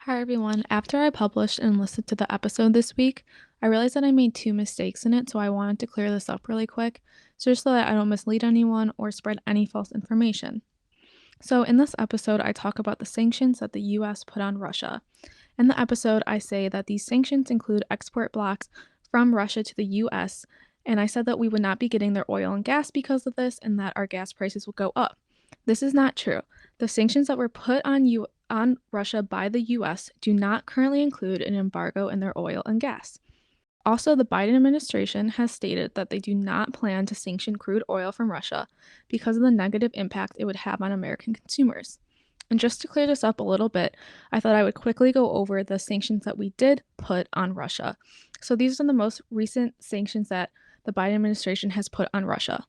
Hi everyone. After I published and listened to the episode this week, I realized that I made two mistakes in it, so I wanted to clear this up really quick, so just so that I don't mislead anyone or spread any false information. So, in this episode, I talk about the sanctions that the US put on Russia. In the episode, I say that these sanctions include export blocks from Russia to the US, and I said that we would not be getting their oil and gas because of this and that our gas prices would go up. This is not true. The sanctions that were put on Russia by the US do not currently include an embargo in their oil and gas. Also, the Biden administration has stated that they do not plan to sanction crude oil from Russia because of the negative impact it would have on American consumers. And just to clear this up a little bit, I thought I would quickly go over the sanctions that we did put on Russia. So these are the most recent sanctions that the Biden administration has put on Russia.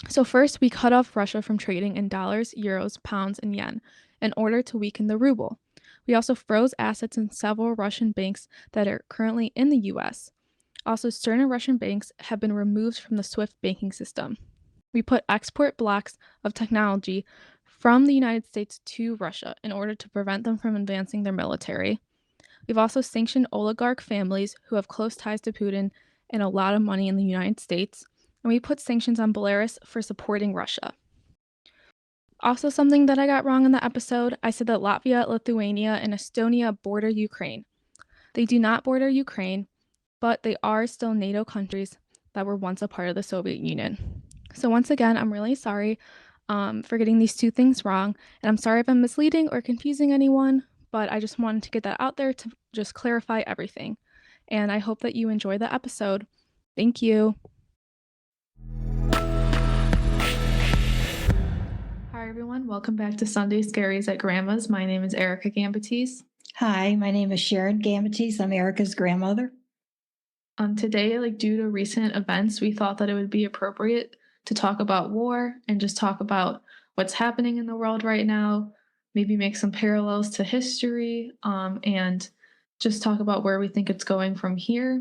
So, first, we cut off Russia from trading in dollars, euros, pounds, and yen in order to weaken the ruble. We also froze assets in several Russian banks that are currently in the US. Also, certain Russian banks have been removed from the SWIFT banking system. We put export blocks of technology from the United States to Russia in order to prevent them from advancing their military. We've also sanctioned oligarch families who have close ties to Putin and a lot of money in the United States. And we put sanctions on Belarus for supporting Russia. Also, something that I got wrong in the episode, I said that Latvia, Lithuania, and Estonia border Ukraine. They do not border Ukraine, but they are still NATO countries that were once a part of the Soviet Union. So, once again, I'm really sorry for getting these two things wrong, and I'm sorry if I'm misleading or confusing anyone, but I just wanted to get that out there to just clarify everything. And I hope that you enjoy the episode. Thank you. Hi, everyone. Welcome back to Sunday Scaries at Grandma's. My name is Erica Gambatis. Hi, my name is Sharon Gambatis. I'm Erica's grandmother. Today, due to recent events, we thought that it would be appropriate to talk about war and just talk about what's happening in the world right now, maybe make some parallels to history, and just talk about where we think it's going from here.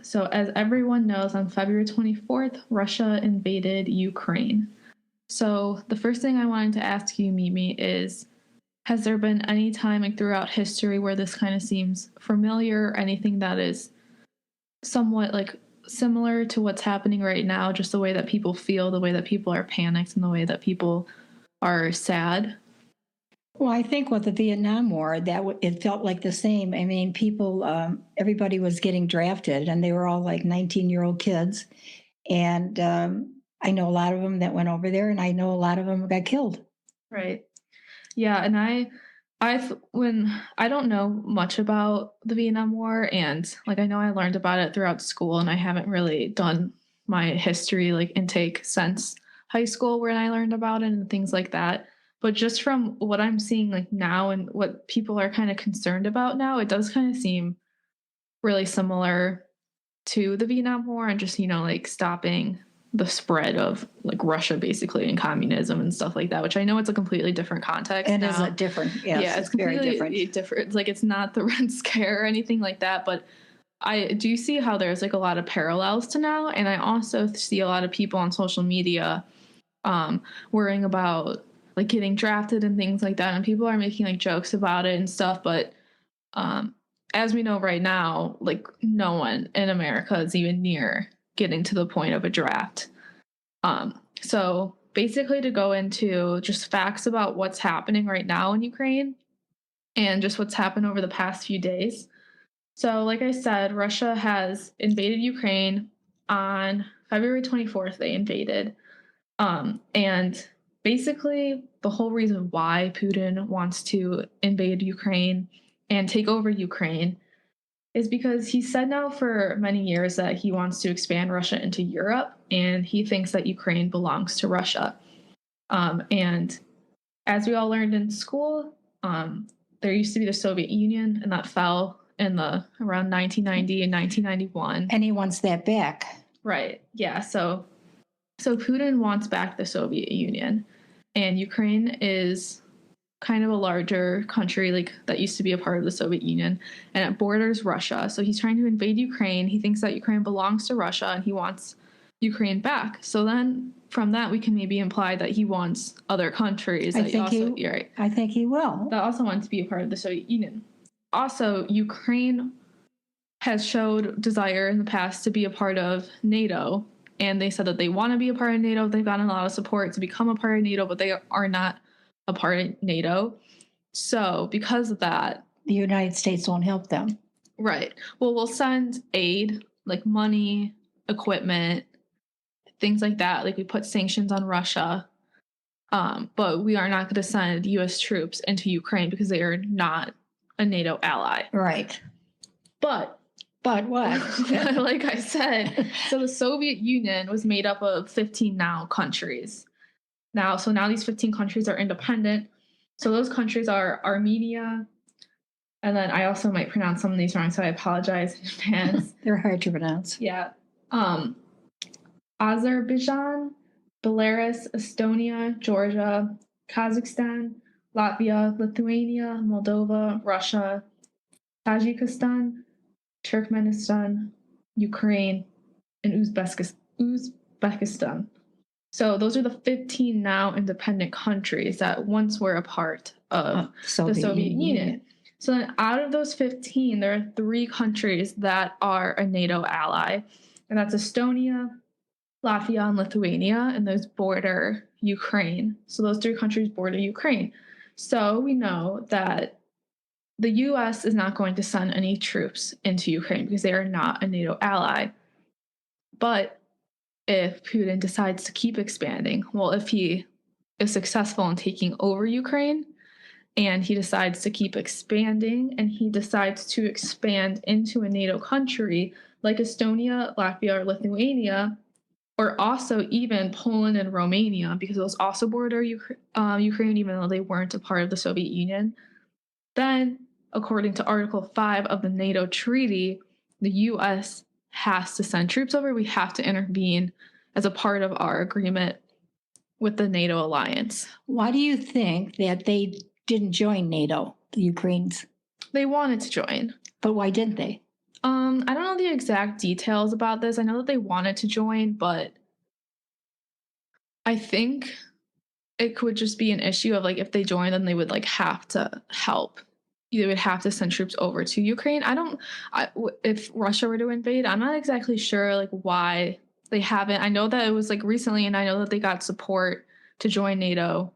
So, as everyone knows, on February 24th, Russia invaded Ukraine. So, the first thing I wanted to ask you, Mimi, is has there been any time throughout history where this kind of seems familiar, or anything that is somewhat similar to what's happening right now, just the way that people feel, the way that people are panicked, and the way that people are sad? Well, I think with the Vietnam War, it felt like the same. I mean, everybody was getting drafted, and they were all like 19-year-old kids. And I know a lot of them that went over there, and I know a lot of them got killed. Right. Yeah, and when I don't know much about the Vietnam War, and I know I learned about it throughout school, and I haven't really done my history intake since high school when I learned about it and things like that. But just from what I'm seeing now and what people are kind of concerned about now, it does kind of seem really similar to the Vietnam War and just stopping the spread of Russia basically and communism and stuff like that, which I know it's a completely different context. It is a different, yes, yeah, it's completely very different. It's not the Red Scare or anything like that, but I do see how there's a lot of parallels to now, and I also see a lot of people on social media worrying about getting drafted and things like that, and people are making jokes about it and stuff, but as we know right now, no one in America is even near getting to the point of a draft. So basically, to go into just facts about what's happening right now in Ukraine and just what's happened over the past few days. So, like I said, Russia has invaded Ukraine on February 24th. They invaded. And basically, the whole reason why Putin wants to invade Ukraine and take over Ukraine is because he said now for many years that he wants to expand Russia into Europe, and he thinks that Ukraine belongs to Russia. And as we all learned in school, there used to be the Soviet Union, and that fell in around 1990 and 1991. And he wants that back. Right. Yeah. So Putin wants back the Soviet Union, and Ukraine is kind of a larger country that used to be a part of the Soviet Union, and it borders Russia. So he's trying to invade Ukraine. He thinks that Ukraine belongs to Russia, and he wants Ukraine back. So then from that, we can maybe imply that he wants other countries. You're right. I think he will. That also want to be a part of the Soviet Union. Also, Ukraine has showed desire in the past to be a part of NATO, and they said that they want to be a part of NATO. They've gotten a lot of support to become a part of NATO, but they are not a part of NATO. So because of that, the United States won't help them. Right. Well, we'll send aid, like money, equipment, things like that. Like we put sanctions on Russia, but we are not going to send U.S. troops into Ukraine because they are not a NATO ally. Right. But what? Like I said, so the Soviet Union was made up of 15 now countries. Now these 15 countries are independent. So those countries are Armenia, and then I also might pronounce some of these wrong, so I apologize in advance. They're hard to pronounce. Yeah. Azerbaijan, Belarus, Estonia, Georgia, Kazakhstan, Latvia, Lithuania, Moldova, Russia, Tajikistan, Turkmenistan, Ukraine, and Uzbekistan. So those are the 15 now independent countries that once were a part of the Soviet Union. So then out of those 15, there are 3 countries that are a NATO ally, and that's Estonia, Latvia, and Lithuania, and those border Ukraine. So those 3 countries border Ukraine. So we know that the U.S. is not going to send any troops into Ukraine because they are not a NATO ally. But if Putin decides to keep expanding, well, if he is successful in taking over Ukraine and he decides to keep expanding and he decides to expand into a NATO country like Estonia, Latvia, or Lithuania, or also even Poland and Romania, because those also border Ukraine, even though they weren't a part of the Soviet Union, then, according to Article 5 of the NATO treaty, the U.S. has to send troops over. We have to intervene as a part of our agreement with the NATO alliance. Why do you think that they didn't join NATO, the Ukrainians? They wanted to join. But why didn't they? I don't know the exact details about this. I know that they wanted to join, but I think it could just be an issue of like if they join, then they would like have to help. They would have to send troops over to Ukraine. If Russia were to invade, I'm not exactly sure like why they haven't. I know that it was like recently, and I know that they got support to join NATO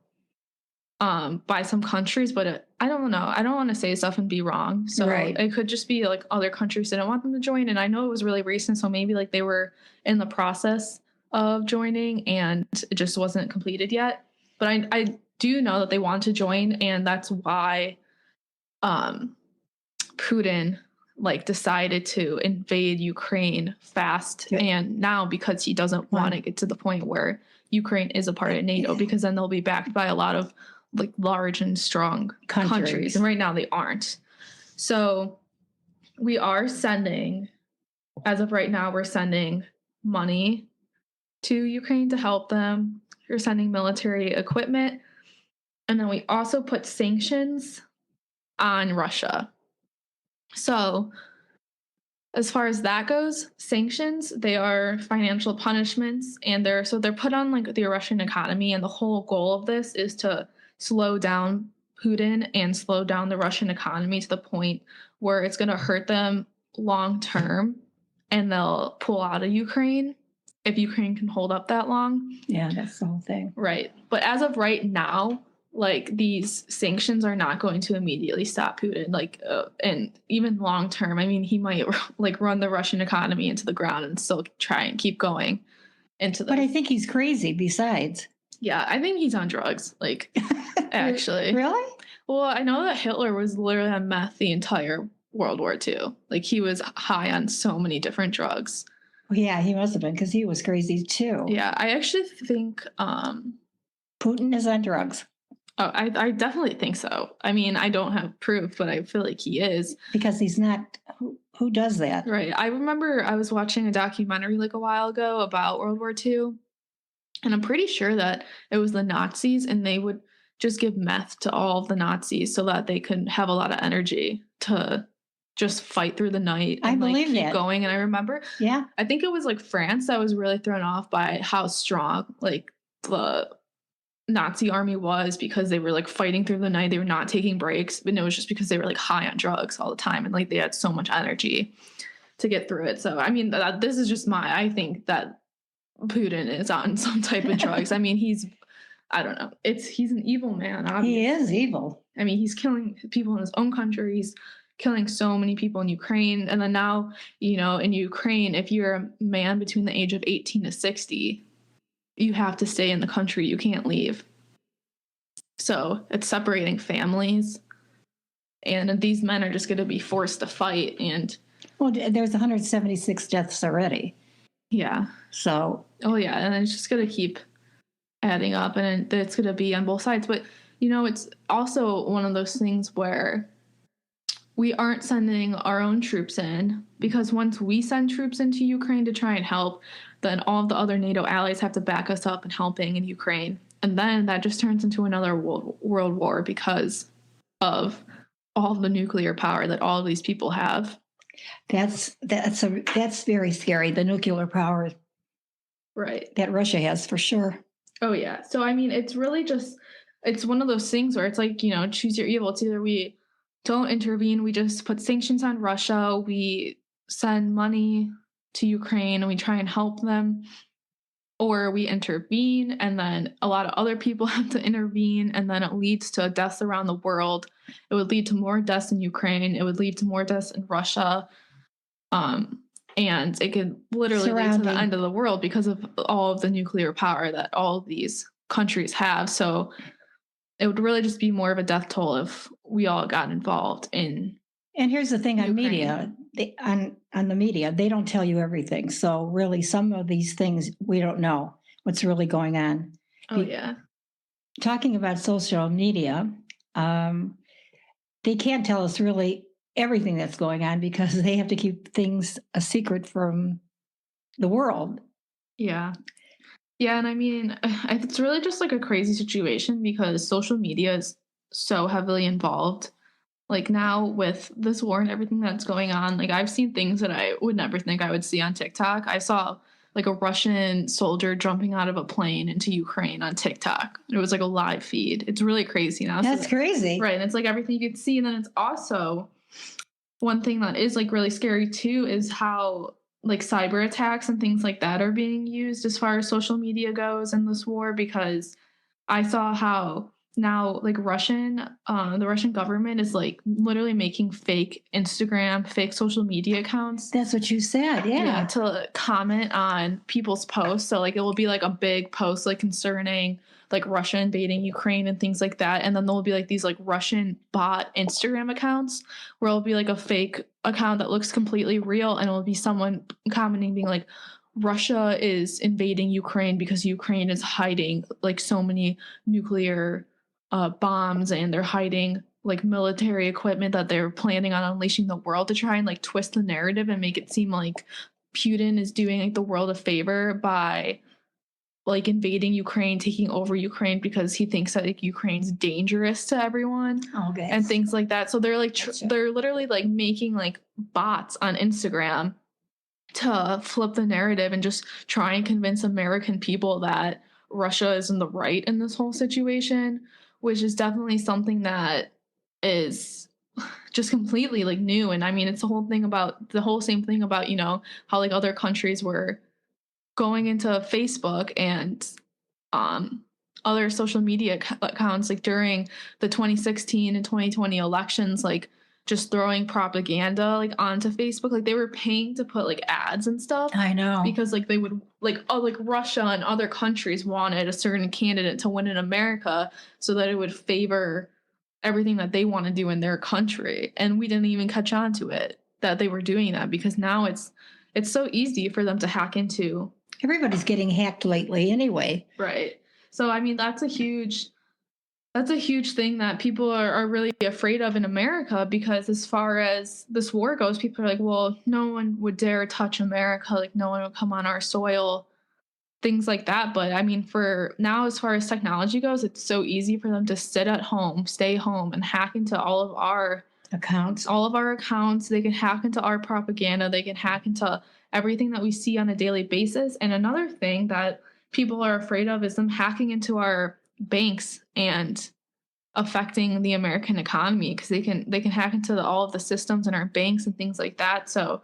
by some countries, but I don't know. I don't want to say stuff and be wrong. So It could just be like other countries didn't want them to join. And I know it was really recent, so maybe like they were in the process of joining and it just wasn't completed yet. But I do know that they want to join, and that's why Putin like decided to invade Ukraine fast. And now because he doesn't want to get to the point where Ukraine is a part of NATO, because then they'll be backed by a lot of like large and strong countries. And right now they aren't. So we are sending, as of right now, we're sending money to Ukraine to help them. We're sending military equipment. And then we also put sanctions on Russia. So as far as that goes, sanctions, they are financial punishments, and they're put on like the Russian economy, and the whole goal of this is to slow down Putin and slow down the Russian economy to the point where it's going to hurt them long term, and they'll pull out of Ukraine if Ukraine can hold up that long. Yeah, that's the whole thing. Right. But as of right now, like these sanctions are not going to immediately stop Putin. And even long term, I mean, he might like run the Russian economy into the ground and still try and keep going into this. But I think he's crazy besides. Yeah, I think he's on drugs, like, actually. Really? Well, I know that Hitler was literally on meth the entire World War II. Like, he was high on so many different drugs. Well, yeah, he must have been, because he was crazy, too. Yeah, I actually think... Putin is on drugs. Oh, I definitely think so. I mean, I don't have proof, but I feel like he is. Because he's not... Who does that? Right. I remember I was watching a documentary like a while ago about World War II. And I'm pretty sure that it was the Nazis, and they would just give meth to all of the Nazis so that they could have a lot of energy to just fight through the night I and like believe keep that. going. And I remember, Yeah. I think it was like France that was really thrown off by how strong like the Nazi army was, because they were like fighting through the night. They were not taking breaks, but it was just because they were like high on drugs all the time and like they had so much energy to get through it. So I mean, this is just I think that Putin is on some type of drugs. I mean, I don't know. He's an evil man, He is obviously. evil. I mean, he's killing people in his own country. He's killing so many people in Ukraine. And then now, in Ukraine, if you're a man between the age of 18 to 60, you have to stay in the country. You can't leave. So it's separating families. And these men are just going to be forced to fight. And Well, there's 176 deaths already. yeah. So. Oh, yeah. And it's just going to keep adding up, and it's going to be on both sides. But, it's also one of those things where we aren't sending our own troops in, because once we send troops into Ukraine to try and help, then all of the other NATO allies have to back us up in helping in Ukraine. And then that just turns into another world war because of all the nuclear power that all of these people have. That's very scary, the nuclear power. Right. That Russia has, for sure. Oh, yeah. So, I mean, it's really just, it's one of those things where it's like, choose your evil. It's either we don't intervene, we just put sanctions on Russia, we send money to Ukraine and we try and help them, or we intervene and then a lot of other people have to intervene, and then it leads to deaths around the world. It would lead to more deaths in Ukraine. It would lead to more deaths in Russia. And it could literally lead to the end of the world because of all of the nuclear power that all of these countries have. So it would really just be more of a death toll if we all got involved in. And here's the thing on Ukraine. Media, on the media, they don't tell you everything. So really, some of these things we don't know what's really going on. Oh, yeah. Talking about social media, they can't tell us really everything that's going on because they have to keep things a secret from the world. Yeah. Yeah. And I mean, it's really just like a crazy situation because social media is so heavily involved. Like now with this war and everything that's going on, like I've seen things that I would never think I would see on TikTok. I saw like a Russian soldier jumping out of a plane into Ukraine on TikTok. It was like a live feed. It's really crazy now. That's crazy. Right. And it's like everything you could see. And then it's also one thing that is like really scary too is how like cyber attacks and things like that are being used as far as social media goes in this war, because I saw how now like the Russian government is like literally making fake Instagram, fake social media accounts. That's what you said. Yeah. To comment on people's posts. So like it will be like a big post like concerning like Russia invading Ukraine and things like that. And then there'll be like these like Russian bot Instagram accounts where it'll be like a fake account that looks completely real, and it'll be someone commenting being like, Russia is invading Ukraine because Ukraine is hiding like so many nuclear bombs, and they're hiding like military equipment that they're planning on unleashing the world, to try and like twist the narrative and make it seem like Putin is doing like the world a favor by like invading Ukraine, taking over Ukraine, because he thinks that like Ukraine's dangerous to everyone. Okay. And things like that. So they're like they're literally like making like bots on Instagram to flip the narrative and just try and convince American people that Russia is in the right in this whole situation, which is definitely something that is just completely like new. And I mean, it's the whole same thing about, how like other countries were going into Facebook and other social media accounts like during the 2016 and 2020 elections, like just throwing propaganda like onto Facebook. Like they were paying to put like ads and stuff. I know. Because like they would like Russia and other countries wanted a certain candidate to win in America so that it would favor everything that they want to do in their country. And we didn't even catch on to it that they were doing that, because now it's so easy for them to hack into. Everybody's getting hacked lately anyway. Right. So I mean that's a huge thing that people are really afraid of in America, because as far as this war goes, people are like, well, no one would dare touch America. Like no one would come on our soil, things like that. But I mean, for now, as far as technology goes, it's so easy for them to sit at home, stay home, and hack into all of our accounts. All of our accounts. They can hack into our propaganda. They can hack into everything that we see on a daily basis. And another thing that people are afraid of is them hacking into our banks and affecting the American economy, because they can hack into all of the systems in our banks and things like that. So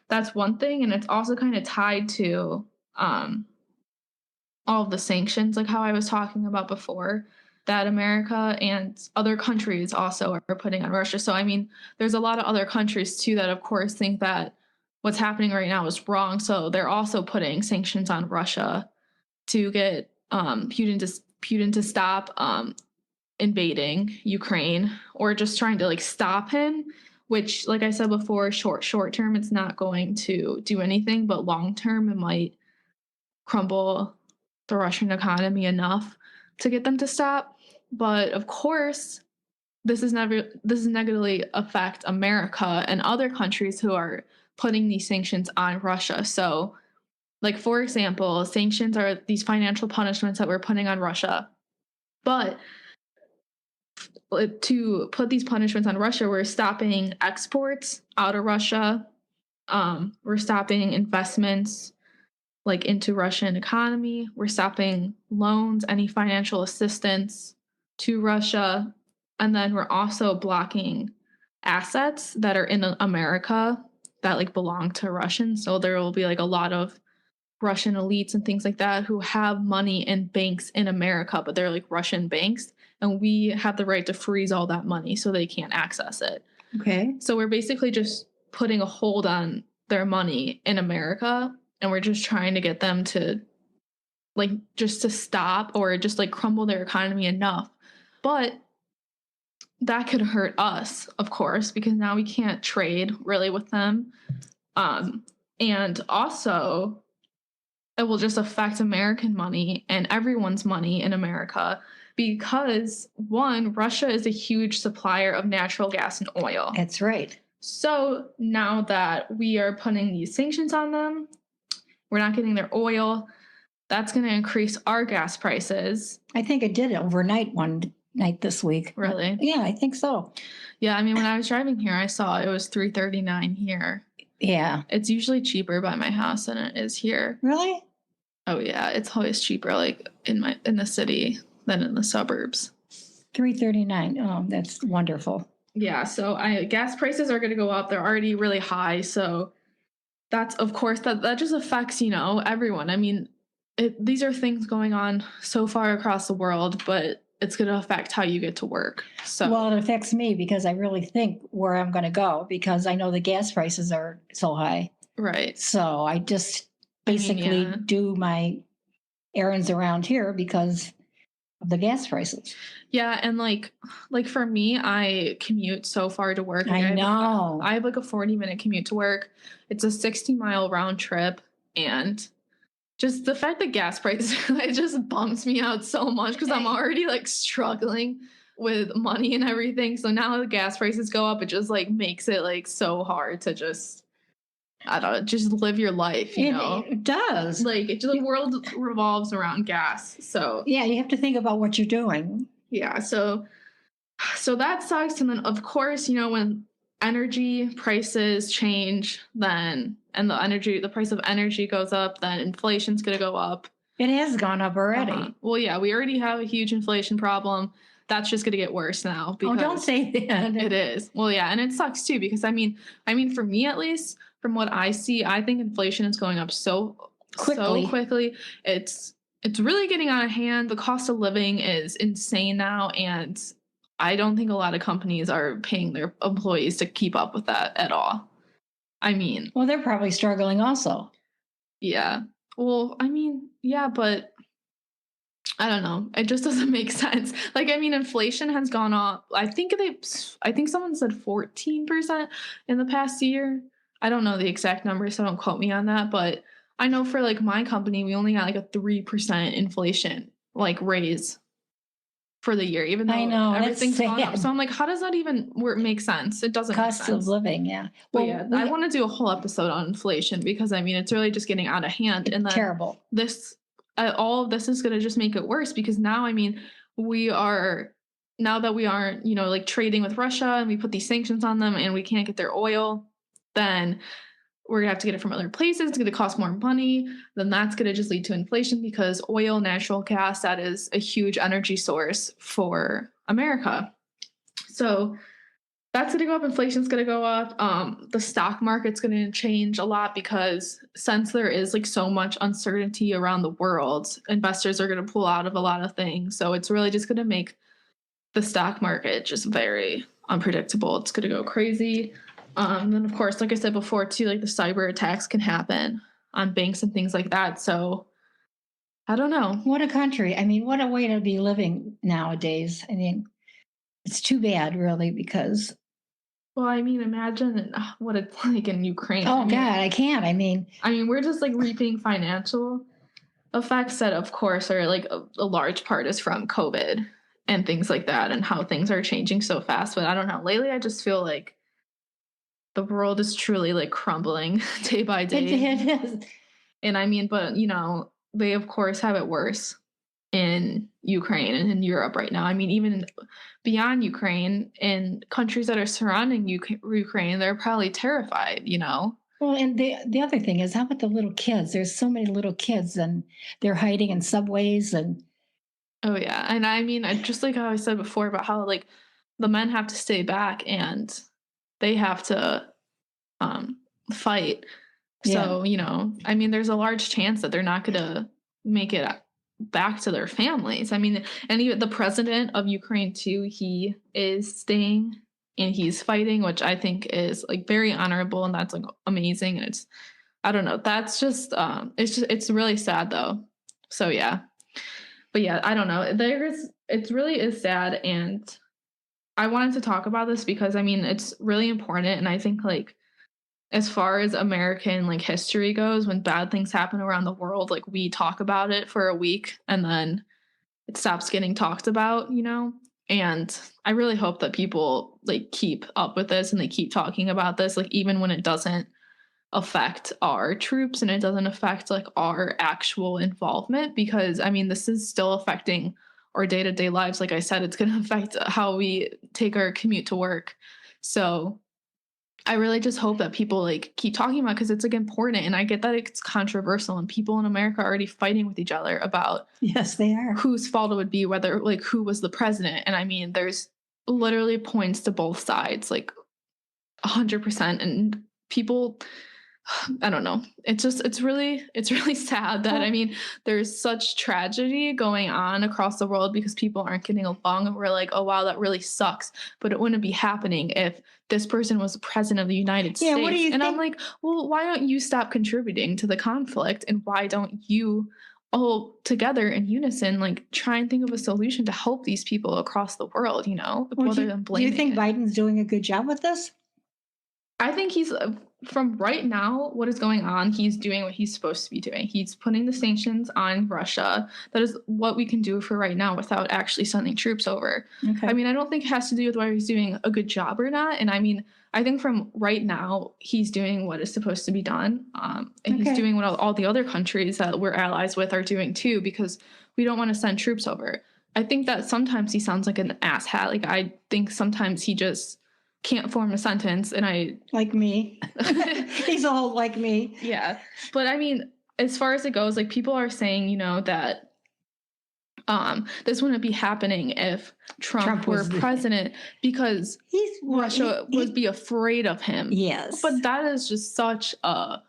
that's one thing, and it's also kind of tied to all of the sanctions, like how I was talking about before, that America and other countries also are putting on Russia. So, I mean, there's a lot of other countries too that, of course, think that what's happening right now is wrong. So they're also putting sanctions on Russia to get Putin to stop invading Ukraine, or just trying to like stop him. Which, like I said before, short term, it's not going to do anything, but long term, it might crumble the Russian economy enough to get them to stop. But of course, this is negatively affect America and other countries who are putting these sanctions on Russia. So, like, for example, sanctions are these financial punishments that we're putting on Russia. But to put these punishments on Russia, we're stopping exports out of Russia. We're stopping investments like into Russian economy. We're stopping loans, any financial assistance to Russia. And then we're also blocking assets that are in America that like belong to Russians. So there will be like a lot of Russian elites and things like that who have money in banks in America, but they're like Russian banks. And we have the right to freeze all that money so they can't access it. Okay. So we're basically just putting a hold on their money in America, and we're just trying to get them to like just to stop or just like crumble their economy enough. But that could hurt us, of course, because now we can't trade really with them. And also it will just affect American money and everyone's money in America, because one, Russia is a huge supplier of natural gas and oil. That's right. So now that we are putting these sanctions on them, we're not getting their oil. That's going to increase our gas prices. I think it did overnight one night this week. Really? Yeah, I think so. Yeah, I mean, when I was driving here, I saw it was $3.39 here. Yeah. It's usually cheaper by my house than it is here. Really? Oh yeah, it's always cheaper like in the city than in the suburbs. $3.39. Oh, that's wonderful. Yeah, so gas prices are going to go up. They're already really high, so that's, of course, that just affects, everyone. I mean, these are things going on so far across the world, but it's going to affect how you get to work. So, well, it affects me because I really think where I'm going to go, because I know the gas prices are so high. Right. So I just basically do my errands around here because of the gas prices. Yeah, and like for me, I commute so far to work. I know. I have like a 40-minute commute to work. It's a 60-mile round trip, and just the fact that gas prices, it just bums me out so much, because I'm already like struggling with money and everything. So now the gas prices go up, it just like makes it like so hard to just, I don't know, just live your life, It does. Like the world revolves around gas. So yeah, you have to think about what you're doing. Yeah, so that sucks. And then of course, when energy prices change, then and the price of energy goes up, then inflation's going to go up. It has gone up already. Well, yeah, we already have a huge inflation problem. That's just going to get worse now. Oh, don't say that. It is. Well, yeah, and it sucks too, because I mean, for me at least, from what I see, I think inflation is going up so quickly. It's really getting out of hand. The cost of living is insane now, and I don't think a lot of companies are paying their employees to keep up with that at all. I mean, well, they're probably struggling also. Yeah. Well, I mean, yeah, but I don't know. It just doesn't make sense. Like, I mean, inflation has gone up. I think someone said 14% in the past year. I don't know the exact number, so don't quote me on that. But I know for like my company, we only got like a 3% inflation like raise for the year, even though I know, everything's gone up. So I'm like, how does that even make sense? It doesn't make sense. Cost of living, yeah. Well, yeah, I want to do a whole episode on inflation, because I mean, it's really just getting out of hand. And then terrible. All of this is going to just make it worse, because now, I mean, we are now that we aren't, like trading with Russia and we put these sanctions on them and we can't get their oil, then we're gonna have to get it from other places. It's gonna cost more money. Then that's gonna just lead to inflation because oil, natural gas, that is a huge energy source for America. So that's gonna go up. Inflation's gonna go up. The stock market's gonna change a lot because since there is like so much uncertainty around the world, investors are gonna pull out of a lot of things. So it's really just gonna make the stock market just very unpredictable. It's gonna go crazy. Then of course, like I said before, too, like the cyber attacks can happen on banks and things like that. So I don't know. What a country. I mean, what a way to be living nowadays. I mean, it's too bad, really, because Well, I mean, imagine what it's like in Ukraine. oh God, I can't. I mean, we're just like reaping financial effects that, of course, are like a large part is from COVID and things like that, and how things are changing so fast. But I don't know. Lately, I just feel like the world is truly like crumbling day by day. it is. And I mean, but they of course have it worse in Ukraine and in Europe right now. I mean, even beyond Ukraine, in countries that are surrounding Ukraine, they're probably terrified. Well, and the other thing is, how about the little kids? There's so many little kids, and they're hiding in subways, and Oh yeah, and I mean, just like how I said before about how like the men have to stay back and they have to fight. yeah, So I mean, there's a large chance that they're not going to make it back to their families. I mean, and even the president of Ukraine too, he is staying and he's fighting, which I think is like very honorable and that's like amazing. And it's I don't know, that's just it's really sad though. So yeah. But yeah, I don't know. It really is sad, and I wanted to talk about this because I mean it's really important, and I think like as far as American like history goes, when bad things happen around the world, like we talk about it for a week and then it stops getting talked about. And I really hope that people like keep up with this and they keep talking about this, like even when it doesn't affect our troops and it doesn't affect like our actual involvement, because I mean this is still affecting our day-to-day lives. Like I said, it's going to affect how we take our commute to work. So I really just hope that people like keep talking about because it's like important, and I get that it's controversial and people in America are already fighting with each other about yes, they are. whose fault it would be, whether like who was the president. And I mean there's literally points to both sides, like 100%, and people I don't know. It's really sad that I mean there's such tragedy going on across the world because people aren't getting along, and we're like, oh wow, that really sucks. But it wouldn't be happening if this person was the president of the United Yeah, States. what do you And think? I'm like, well, why don't you stop contributing to the conflict, and why don't you all together in unison like try and think of a solution to help these people across the world, rather than Do you blaming think it. Biden's doing a good job with this? I think he's from right now, what is going on, he's doing what he's supposed to be doing. He's putting the sanctions on Russia. That is what we can do for right now without actually sending troops over. Okay. I mean, I don't think it has to do with whether he's doing a good job or not. And I mean, I think from right now, he's doing what is supposed to be done. And he's doing what all the other countries that we're allies with are doing too, because we don't want to send troops over. I think that sometimes he sounds like an asshat. Like, I think sometimes he just can't form a sentence, and I like me. He's all like me. Yeah. But I mean, as far as it goes, like people are saying, that this wouldn't be happening if Trump were president because Russia would be afraid of him. Yes. But that is just such a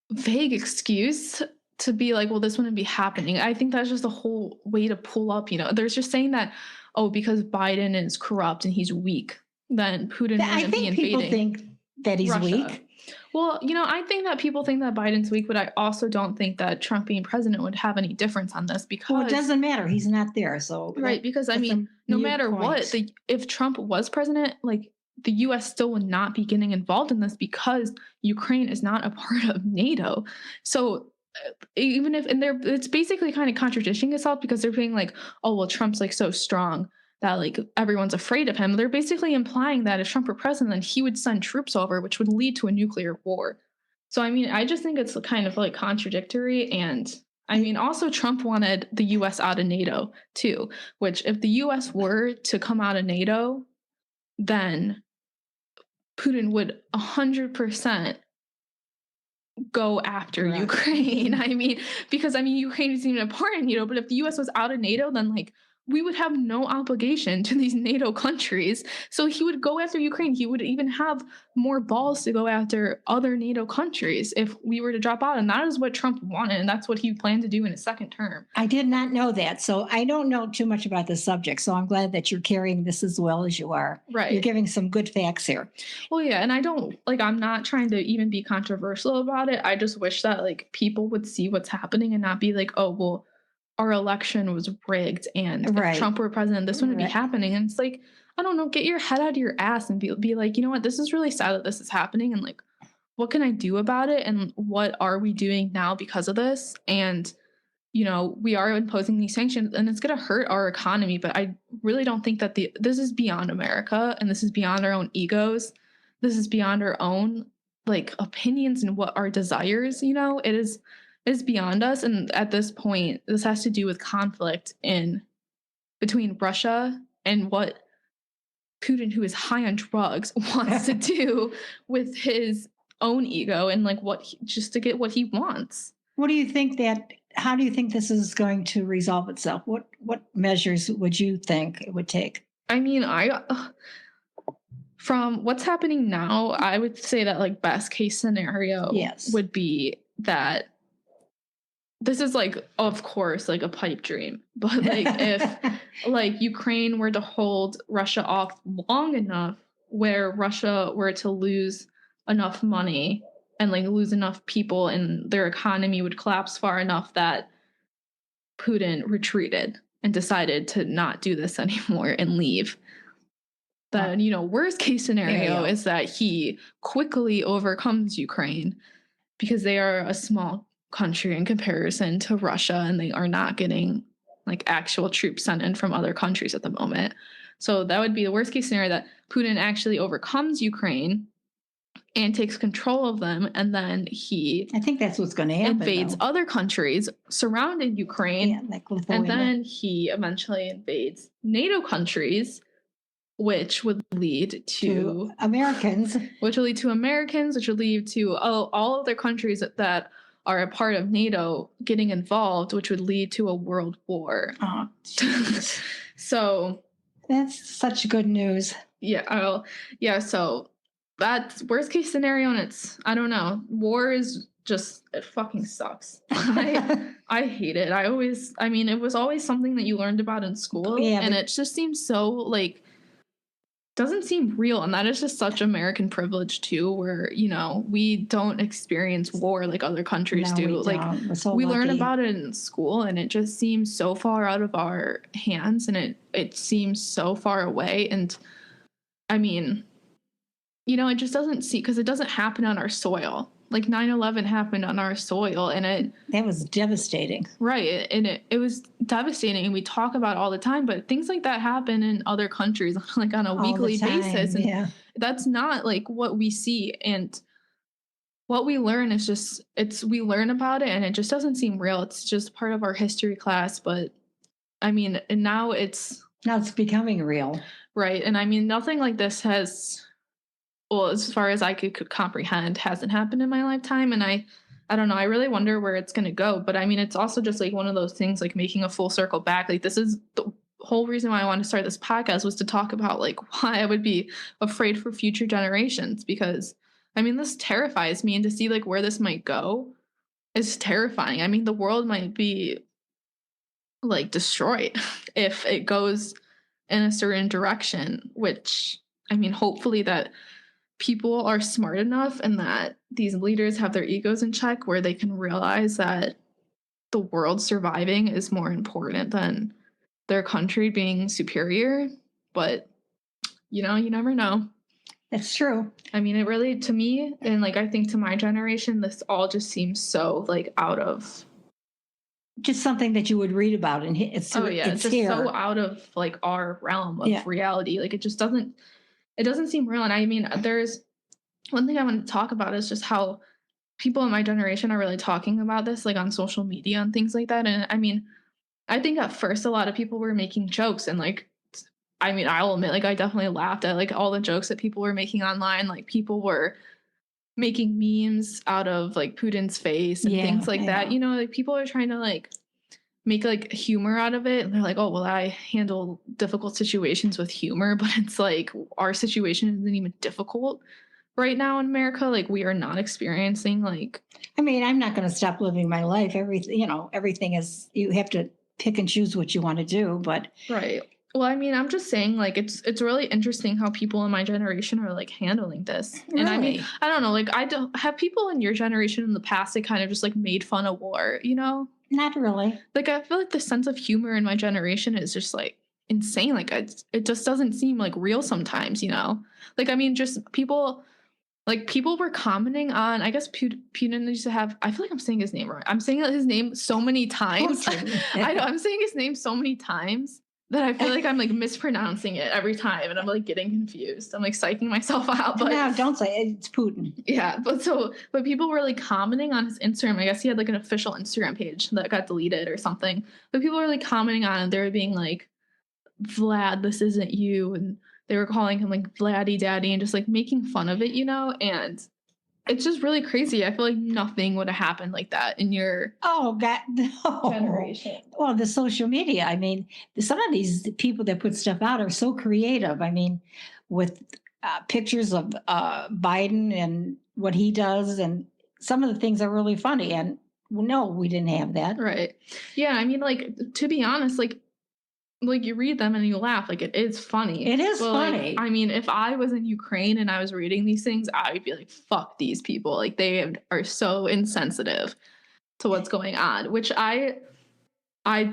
vague excuse to be like, well, this wouldn't be happening. I think that's just a whole way to pull up, there's just saying that, oh, because Biden is corrupt and he's weak, then Putin wouldn't be invading. People think that he's Russia. weak. Well, I think that people think that Biden's weak, but I also don't think that Trump being president would have any difference on this because... Well, it doesn't matter. He's not there, so... Right, because, I mean, no matter what, if Trump was president, like, the U.S. still would not be getting involved in this because Ukraine is not a part of NATO. So even if... And it's basically kind of contradicting itself because they're being like, oh, well, Trump's, like, so strong that like everyone's afraid of him. They're basically implying that if Trump were president, then he would send troops over, which would lead to a nuclear war. So, I mean, I just think it's kind of like contradictory, and I mean, also Trump wanted the US out of NATO too, which if the US were to come out of NATO, then Putin would 100% go after Right. Ukraine. I mean, because I mean, Ukraine isn't even a part of NATO, but if the US was out of NATO, then like we would have no obligation to these NATO countries. So he would go after Ukraine. He would even have more balls to go after other NATO countries if we were to drop out. And that is what Trump wanted. And that's what he planned to do in his second term. I did not know that. So I don't know too much about the subject. So I'm glad that you're carrying this as well as you are. Right. You're giving some good facts here. Well, yeah. And I don't like, I'm not trying to even be controversial about it. I just wish that like people would see what's happening and not be like, oh, well, our election was rigged and if Trump were president, this wouldn't be happening. And it's like, I don't know, get your head out of your ass and be like, you know what, this is really sad that this is happening. And like, what can I do about it? And what are we doing now because of this? And, you know, we are imposing these sanctions and it's going to hurt our economy. But I really don't think that this is beyond America and this is beyond our own egos. This is beyond our own like opinions and what our desires, you know, it is beyond us. And at this point, this has to do with conflict between Russia and what Putin, who is high on drugs, wants to do with his own ego and like just to get what he wants. How do you think this is going to resolve itself? What measures would you think it would take? I mean, from what's happening now, I would say that like best case scenario would be that this is like, of course, like a pipe dream. But like if like Ukraine were to hold Russia off long enough where Russia were to lose enough money and like lose enough people and their economy would collapse far enough that Putin retreated and decided to not do this anymore and leave. Then, you know, worst case scenario is that he quickly overcomes Ukraine because they are a small country in comparison to Russia and they are not getting like actual troops sent in from other countries at the moment. So that would be the worst case scenario, that Putin actually overcomes Ukraine and takes control of them, and then I think that's what's going to happen, invades other countries surrounding Ukraine, like Lithuania. And then he eventually invades NATO countries, which would lead to Americans, which would lead to all other countries that are a part of NATO getting involved, which would lead to a world war. Oh, so that's such good news. Yeah. So that's worst case scenario. And I don't know. War is just, it fucking sucks. I hate it. It was always something that you learned about in school. Yeah, and it just seems so like, doesn't seem real. And that is just such American privilege too, where, you know, we don't experience war like other countries do. We learn about it in school and it just seems so far out of our hands and it seems so far away. And I mean, you know, it just doesn't because it doesn't happen on our soil. Like 9/11 happened on our soil and that was devastating. Right. And it was devastating. And we talk about it all the time, but things like that happen in other countries like on a weekly basis. And that's not like what we see. And what we learn is just, we learn about it and it just doesn't seem real. It's just part of our history class. But I mean, and now it's becoming real. Right. And I mean, nothing like this has, well, as far as I could comprehend, hasn't happened in my lifetime. And I don't know. I really wonder where it's going to go. But I mean, it's also just like one of those things, like making a full circle back. Like this is the whole reason why I wanted to start this podcast, was to talk about like why I would be afraid for future generations. Because I mean, this terrifies me, and to see like where this might go is terrifying. I mean, the world might be like destroyed if it goes in a certain direction, which I mean, hopefully that people are smart enough and that these leaders have their egos in check where they can realize that the world surviving is more important than their country being superior. But, you know, you never know. That's true. I mean, it really, to me, and like I think to my generation, this all just seems so like out of, just something that you would read about, and it's just here. So out of like our realm of reality. Like it doesn't seem real. And I mean, there's one thing I want to talk about is just how people in my generation are really talking about this, like, on social media and things like that, and, I mean, I think at first a lot of people were making jokes and, like, I mean, I'll admit, like, I definitely laughed at, like, all the jokes that people were making online, like, people were making memes out of, like, Putin's face and Yeah, things like that, yeah. like, people are trying to, like, make, like, humor out of it, and they're like, "Oh, well, I handle difficult situations with humor," but it's like, our situation isn't even difficult right now in America, like, we are not experiencing, like. I mean, I'm not going to stop living my life. Everything, everything is, you have to pick and choose what you want to do. But Right. Well, I mean, I'm just saying, like, it's really interesting how people in my generation are, like, handling this, and I mean, really, I don't know, like, I don't have people in your generation in the past that kind of just, like, made fun of war, you know? not really. Like, I feel like the sense of humor in my generation is just, like, insane, like, it just doesn't seem, like, real sometimes, you know? Like, I mean, just people like, people were commenting on I guess Putin used to have I feel like I'm saying his name wrong. I'm saying his name so many times. I know, I'm saying his name so many times that I feel like I'm, like, mispronouncing it every time, and I'm, like, getting confused. I'm, like, psyching myself out, but No, don't say it. It's Putin. yeah, but people were, like, commenting on his Instagram. I guess he had, like, an official Instagram page that got deleted or something, but people were, like, commenting on it. They were being like, "Vlad, this isn't you," and they were calling him, like, Vladdy Daddy and just, like, making fun of it, and it's just really crazy. I feel like nothing would have happened like that in your Oh God, no. generation. Well, the social media. I mean, some of these people that put stuff out are so creative. I mean, with pictures of Biden and what he does, and some of the things are really funny. And well, no, we didn't have that. Right. Yeah, I mean, like, to be honest, like, you read them and you laugh, like, it is funny. It is But, like, funny. I mean, if I was in Ukraine and I was reading these things, I would be like, "Fuck these people." Like, they are so insensitive to what's going on, which I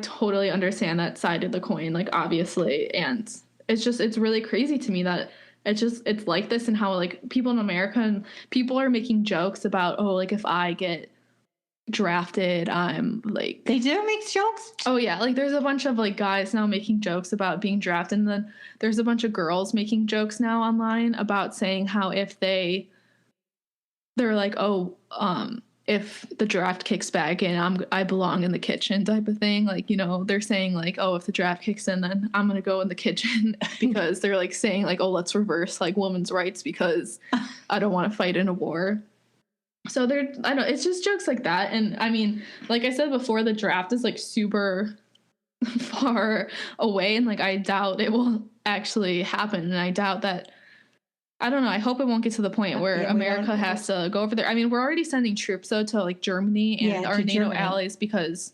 totally understand that side of the coin, like, obviously, and it's really crazy to me that it's like this and how, like, people in America and people are making jokes about, "Oh, like, if I get drafted, I'm, like." They do make jokes. Oh, yeah, like, there's a bunch of, like, guys now making jokes about being drafted, and then there's a bunch of girls making jokes now online about saying how if they're like, "Oh, if the draft kicks back in, I belong in the kitchen," type of thing. Like, they're saying like, "Oh, if the draft kicks in, then I'm gonna go in the kitchen," because they're like saying like, "Oh, let's reverse like women's rights because I don't want to fight in a war." So I don't. It's just jokes like that, and I mean, like I said before, the draft is like super far away, and like I doubt it will actually happen, and I doubt that. I don't know. I hope it won't get to the point where Yeah, America has to go over there. I mean, we're already sending troops though to like Germany and yeah, our to NATO Germany. allies because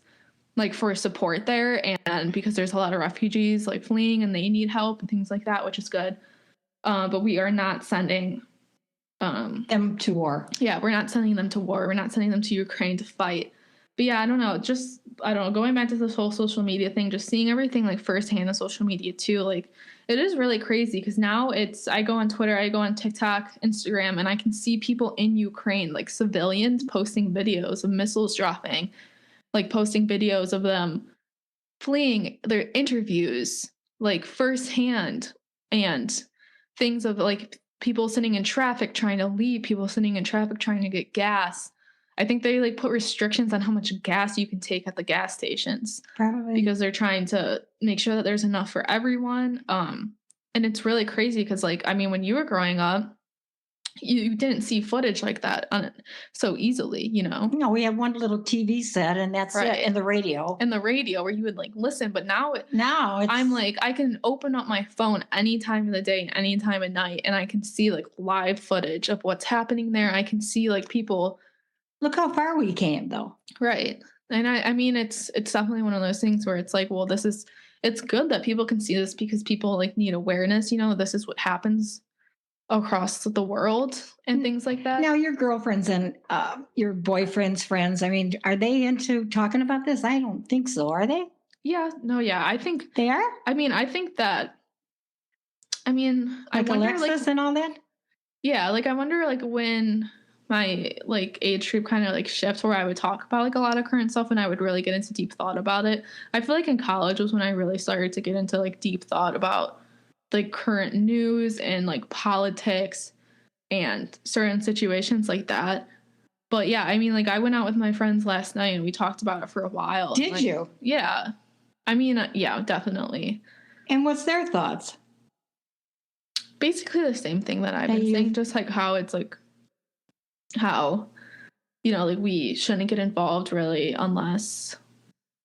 like for support there and because there's a lot of refugees like fleeing and they need help and things like that, which is good. But we are not sending Them to war. yeah, we're not sending them to war. We're not sending them to Ukraine to fight. But yeah, I don't know. Just I don't know. Going back to this whole social media thing, just seeing everything like firsthand on social media too, like it is really crazy because now I go on Twitter, I go on TikTok, Instagram, and I can see people in Ukraine, like civilians, posting videos of missiles dropping, like posting videos of them fleeing their interviews, like firsthand, and things of like people sitting in traffic trying to leave, people sitting in traffic trying to get gas. I think they like put restrictions on how much gas you can take at the gas stations Probably. because they're trying to make sure that there's enough for everyone. And it's really crazy because like I mean when you were growing up, you didn't see footage like that on so easily, No, we have one little TV set and that's Right. it, and the radio. And the radio where you would like listen, but now Now I'm like I can open up my phone any time of the day, any time of night, and I can see like live footage of what's happening there. I can see like people. Look how far we came, though. Right. And I mean it's definitely one of those things where it's like, well, it's good that people can see this because people like need awareness, this is what happens across the world and things like that. Now, your girlfriends and your boyfriend's friends, I mean, are they into talking about this? I don't think so. Are they? Yeah. No, yeah. I think they are. I mean, I think that Like I wonder Alexis like and all that? yeah, like I wonder like when my like age group kind of like shifts where I would talk about like a lot of current stuff and I would really get into deep thought about it. I feel like in college was when I really started to get into like deep thought about like current news and like politics and certain situations like that. But yeah, I mean, like, I went out with my friends last night and we talked about it for a while. Did like, you? Yeah. I mean, yeah, definitely. And what's their thoughts? Basically the same thing that I've That been saying, you just like how it's like how, like we shouldn't get involved really unless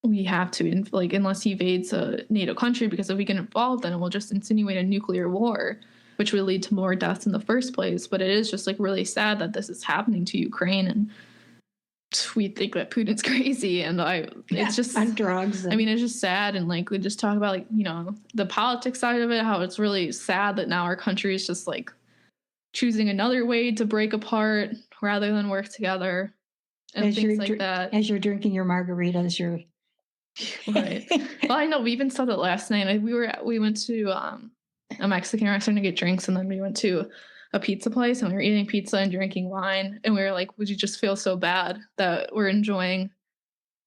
we have to, like, unless he invades a NATO country, because if we get involved, then it will just insinuate a nuclear war, which would lead to more deaths in the first place. But it is just like really sad that this is happening to Ukraine, and we think that Putin's crazy, and it's just on drugs. I mean, it's just sad, and like we just talk about like the politics side of it, how it's really sad that now our country is just like choosing another way to break apart rather than work together, and as things like that. As you're drinking your margaritas, you're right. Well, I know we even said it last night. We went to a Mexican restaurant to get drinks, and then we went to a pizza place and we were eating pizza and drinking wine, and we were like, would you just feel so bad that we're enjoying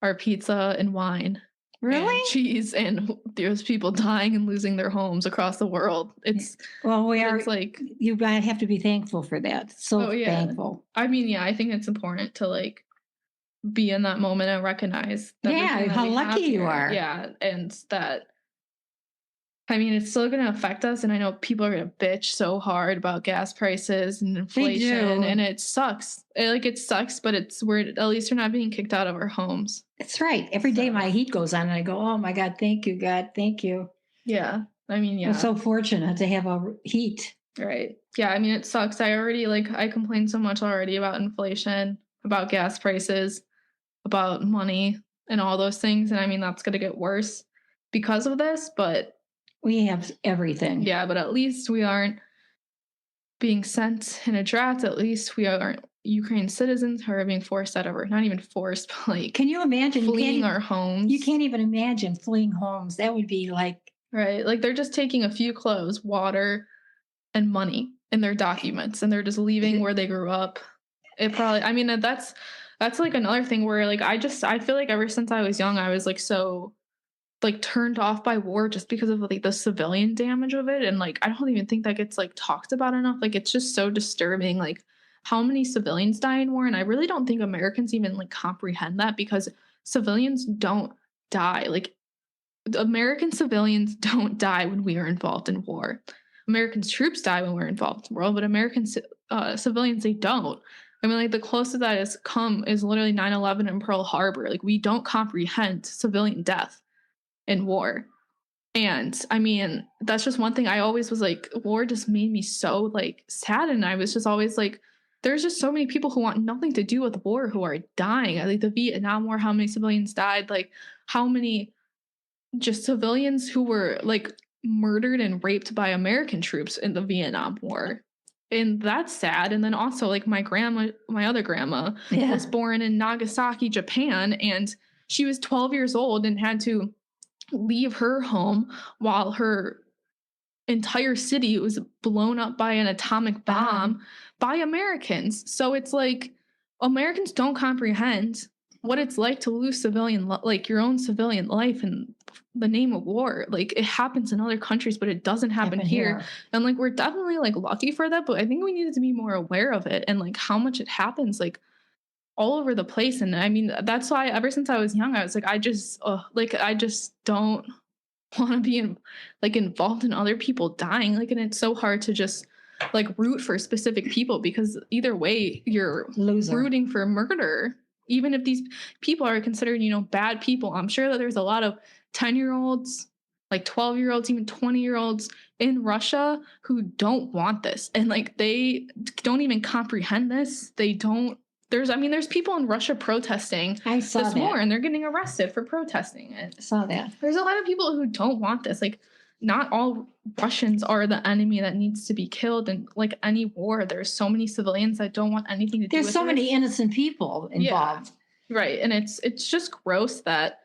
our pizza and wine really and cheese, and there's people dying and losing their homes across the world. It's like you gotta have to be thankful for that. So thankful. I mean, yeah, I think it's important to like be in that moment and recognize that how lucky you are. Yeah, and that, I mean, it's still going to affect us, and I know people are going to bitch so hard about gas prices and inflation, and it sucks. It sucks, but we're at least we're not being kicked out of our homes. That's right. Every day my heat goes on, and I go, "Oh my God, thank you, God, thank you." Yeah, I mean, yeah, I'm so fortunate to have a heat. Right. Yeah, I mean, it sucks. I complain so much already about inflation, about gas prices, about money, and all those things, and I mean that's going to get worse because of this, but we have everything. Yeah, but at least we aren't being sent in a draft. At least we aren't Ukraine citizens who are being forced out of our, not even forced, but like, can you imagine fleeing our homes? You can't even imagine fleeing homes. That would be like, right. Like they're just taking a few clothes, water, and money in their documents, and they're just leaving where they grew up. I mean, that's like another thing where like, I feel like ever since I was young, I was like, so like turned off by war just because of like the civilian damage of it, and like I don't even think that gets like talked about enough. Like it's just so disturbing, like how many civilians die in war, and I really don't think Americans even like comprehend that, because civilians don't die. Like American civilians don't die when we are involved in war. American troops die when we're involved in war, but American civilians, they don't. I mean, like the closest that has come is literally 9/11 and Pearl Harbor. Like we don't comprehend civilian death in war. And I mean, that's just one thing I always was like, war just made me so like sad. And I was just always like, there's just so many people who want nothing to do with war who are dying. Like the Vietnam War, how many civilians died, like how many just civilians who were like murdered and raped by American troops in the Vietnam War. And that's sad. And then also like my other grandma was born in Nagasaki, Japan, and she was 12 years old and had to leave her home while her entire city was blown up by an atomic bomb by Americans. So it's like Americans don't comprehend what it's like to lose like your own civilian life in the name of war. Like it happens in other countries, but it doesn't happen here. And like we're definitely like lucky for that, but I think we needed to be more aware of it and like how much it happens like all over the place. And I mean, that's why ever since I was young, I was like, I just don't want to be involved in other people dying. Like, and it's so hard to just like root for specific people, because either way you're rooting for murder, even if these people are considered, bad people. I'm sure that there's a lot of 10-year-olds, like 12-year-olds, even 20-year-olds in Russia who don't want this. And like, they don't even comprehend this. There's people in Russia protesting this war, and they're getting arrested for protesting it. I saw that. There's a lot of people who don't want this. Like, not all Russians are the enemy that needs to be killed. And like any war, there's so many civilians that don't want anything to do with it. There's so many innocent people involved. Yeah, right. And it's just gross that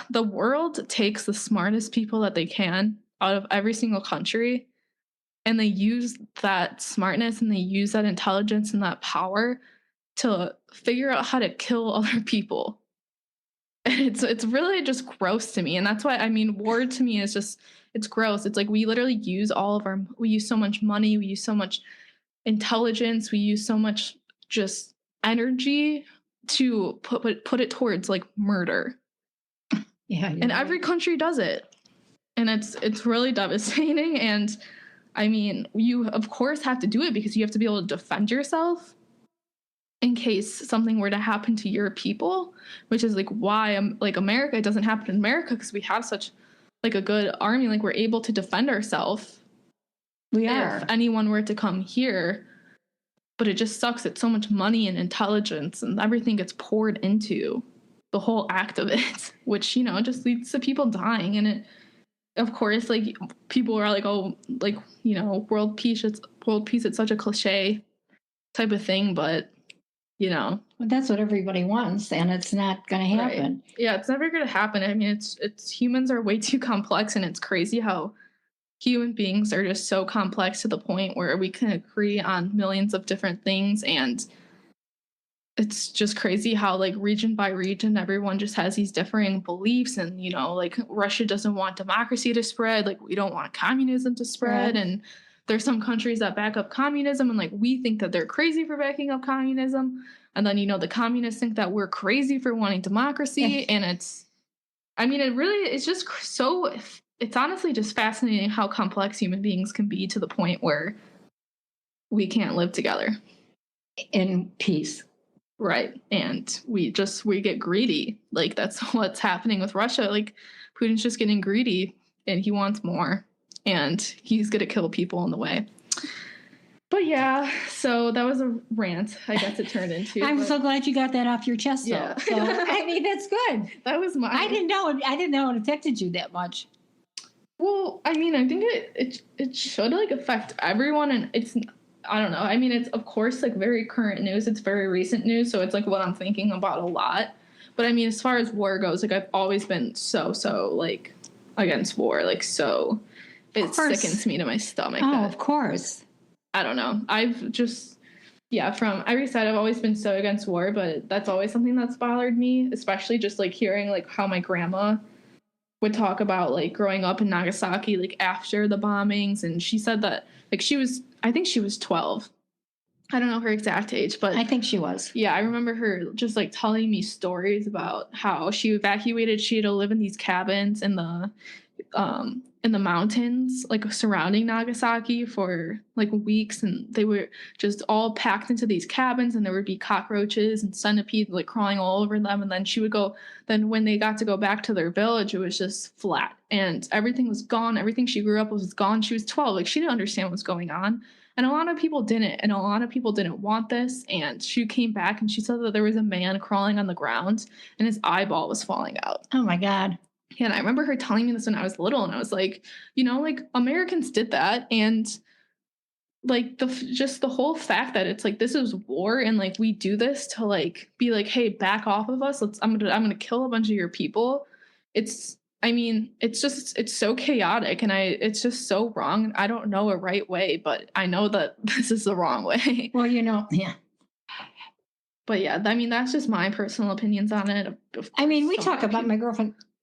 the world takes the smartest people that they can out of every single country, and they use that smartness and they use that intelligence and that power to figure out how to kill other people. And it's really just gross to me. And that's why, I mean, war to me is just, it's gross. It's like we literally use we use so much money, we use so much intelligence, we use so much just energy to put it towards like murder. Yeah, and every country does it, and it's really devastating. And I mean, you of course have to do it because you have to be able to defend yourself in case something were to happen to your people, which is like why like America, it doesn't happen in America because we have such like a good army, like we're able to defend ourselves. We are. If anyone were to come here, but it just sucks that so much money and intelligence and everything gets poured into the whole act of it, which, you know, just leads to people dying. And it, of course, like people are like, oh, like, you know, world peace, it's such a cliche type of thing, but you know, well, that's what everybody wants, and it's not going to happen. Right. Yeah, it's never going to happen. I mean, it's humans are way too complex, and it's crazy how human beings are just so complex to the point where we can agree on millions of different things. And it's just crazy how like region by region, everyone just has these differing beliefs. And, you know, like Russia doesn't want democracy to spread. Like we don't want communism to spread. Right. And there's some countries that back up communism. And like, we think that they're crazy for backing up communism. And then, you know, the communists think that we're crazy for wanting democracy. And it's, I mean, it's just so, it's honestly just fascinating how complex human beings can be to the point where we can't live together in peace. Right. And we get greedy. Like that's what's happening with Russia. Like Putin's just getting greedy and he wants more and he's going to kill people in the way. But yeah, so that was a rant, I guess it turned into. I'm so glad you got that off your chest, though. Yeah. So, I mean, that's good. That was mine. I didn't know it affected you that much. Well, I mean, I think it should like affect everyone, and it's, I don't know. I mean, it's of course like very current news. It's very recent news, so it's like what I'm thinking about a lot. But I mean, as far as war goes, like I've always been so like against war, like so. It sickens me to my stomach. Oh, of course. I don't know. I've just, from every side, I've always been so against war, but that's always something that's bothered me, especially just like hearing like how my grandma would talk about like growing up in Nagasaki, like after the bombings. And she said that like I think she was 12. I don't know her exact age, but I think she was. Yeah, I remember her just like telling me stories about how she evacuated. She had to live in these cabins in the mountains, like surrounding Nagasaki for like weeks. And they were just all packed into these cabins and there would be cockroaches and centipedes like crawling all over them. And then when they got to go back to their village, it was just flat and everything was gone. Everything she grew up with was gone. She was 12. Like she didn't understand what was going on. And a lot of people didn't. And a lot of people didn't want this. And she came back and she said that there was a man crawling on the ground and his eyeball was falling out. Oh my God. Yeah, and I remember her telling me this when I was little, and I was like, you know, like Americans did that, and like the whole fact that it's like this is war, and like we do this to like be like, hey, back off of us. I'm gonna kill a bunch of your people. It's so chaotic, and it's just so wrong. I don't know a right way, but I know that this is the wrong way. Well, you know, yeah. But yeah, I mean, that's just my personal opinions on it. I mean, we talk about my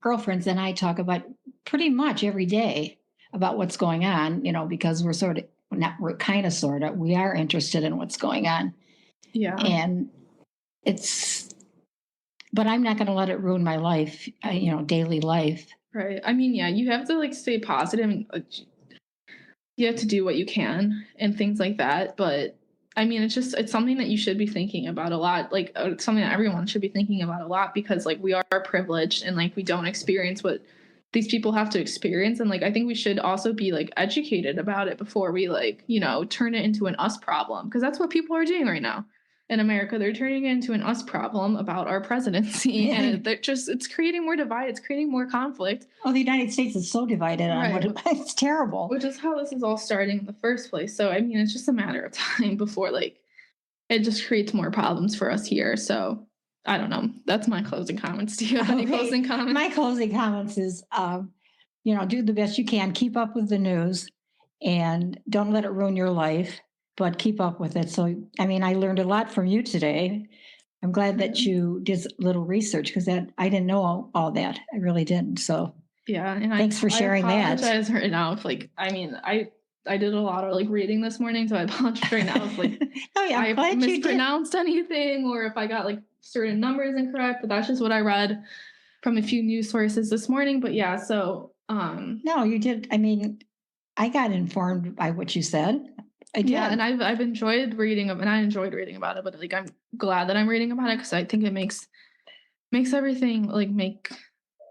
girlfriends and I talk about pretty much every day about what's going on, you know, because we are interested in what's going on. Yeah. And but I'm not going to let it ruin my life, daily life. Right. I mean, yeah, you have to like stay positive and you have to do what you can and things like that. But I mean, it's something that you should be thinking about a lot. Like it's something that everyone should be thinking about a lot because like we are privileged and like we don't experience what these people have to experience. And like, I think we should also be like educated about it before we like, you know, turn it into an us problem. Because that's what people are doing right now in America. They're turning it into an us problem about our presidency. And it's creating more divide. It's creating more conflict. Oh, the United States is so divided on it's terrible. Which is how this is all starting in the first place. So, I mean, it's just a matter of time before like it just creates more problems for us here. So I don't know. That's my closing comments. Do you have any closing comments? My closing comments is, do the best you can. Keep up with the news and don't let it ruin your life, but keep up with it. So, I mean, I learned a lot from you today. I'm glad that you did a little research because I didn't know all that. I really didn't. So yeah. And thanks for sharing that. I apologize right now. Like, I mean, I did a lot of like reading this morning, so I apologize right now. It's like Oh, yeah, I'm I glad you did. mispronounced anything or if I got like certain numbers incorrect, but that's just what I read from a few news sources this morning. But yeah, so No, you did. I mean, I got informed by what you said. I yeah, did. and I've enjoyed reading and I enjoyed reading about it, but like I'm glad that I'm reading about it because I think it makes everything like make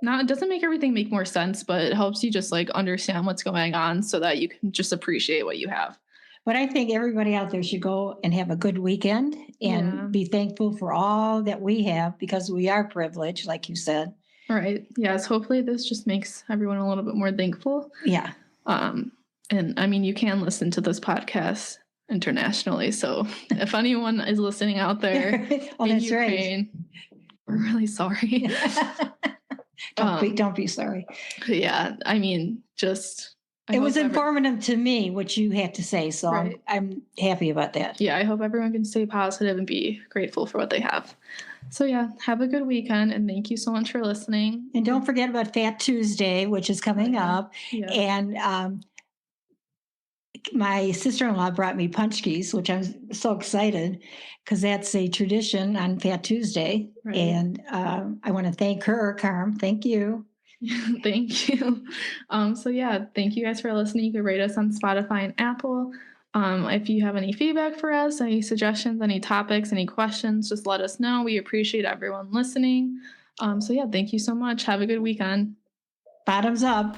not it doesn't make everything make more sense, but it helps you just like understand what's going on so that you can just appreciate what you have. But I think everybody out there should go and have a good weekend Yeah. and be thankful for all that we have because we are privileged, like you said. All right. Yes. Hopefully this just makes everyone a little bit more thankful. Yeah. Um, and I mean, you can listen to this podcast internationally. So if anyone is listening out there Oh, in that's Ukraine, we're really sorry. right. Don't be sorry. Yeah. I mean, just it was informative to me what you had to say, so right. I'm happy about that. Yeah, I hope everyone can stay positive and be grateful for what they have. So yeah, have a good weekend and thank you so much for listening. And don't forget about Fat Tuesday, which is coming up. Yeah. And my sister-in-law brought me punchkis, which I'm so excited because that's a tradition on Fat Tuesday. Right. And I want to thank her, Carm. Thank you. Thank you. So yeah, thank you guys for listening. You can rate us on Spotify and Apple. If you have any feedback for us, any suggestions, any topics, any questions, just let us know. We appreciate everyone listening. So yeah, thank you so much. Have a good weekend. Bottoms up.